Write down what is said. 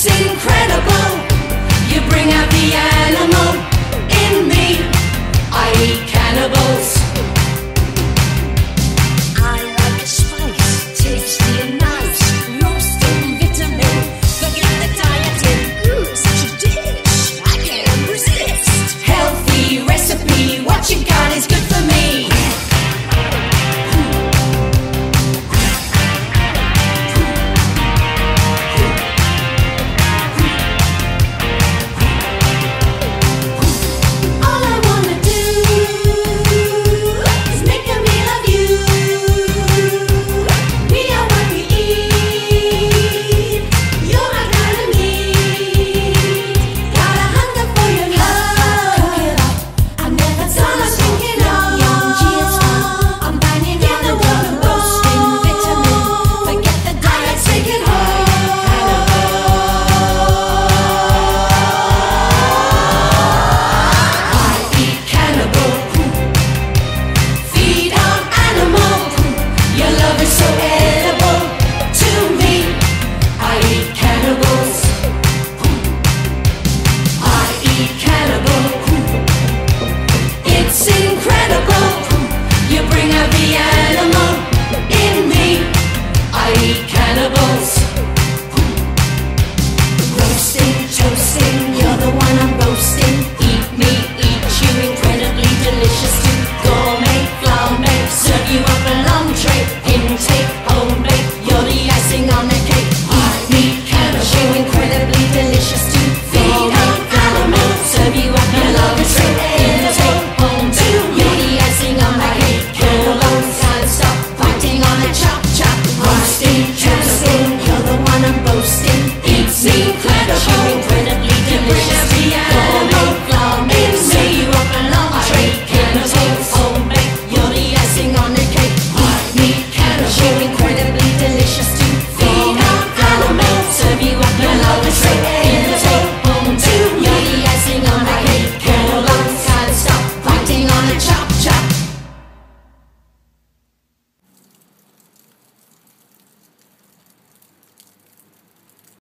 It's incredible. You bring out the animal in me. I eat cannibals. I like a spice, tasty and nice, roasting vitamin. Forget the dieting, ooh, such a dish, I can't resist. Healthy recipe, what you got is good for me. All I wanna do is make a meal of you. We are what we eat. You're my kind of meat. Got a hunger for your love. I never thought I was thinking of. I'm banging on the wall, roasting vitamin. Forget the diet, take it home. I eat cannibal. Feed on animal. Your love is so edible to me. I eat cannibals. I eat cannibal. It's incredible. You bring out the animal in me. I eat cannibals. Roasting, toasting, you're the one I'm boasting. Eat me, eat you, incredibly delicious too. Gourmet, flambe, serve you up a long tray. Intake, homemade, you're the icing on the cake. Eat me, cannibal, you incredibly delicious too. Feed on animal, serve you up your love is so edible. Home too, you're the icing on my cake. Cannibals, can't stop fighting on the chop chop. Roasting, toasting, you're the one I'm boasting. It's incredible.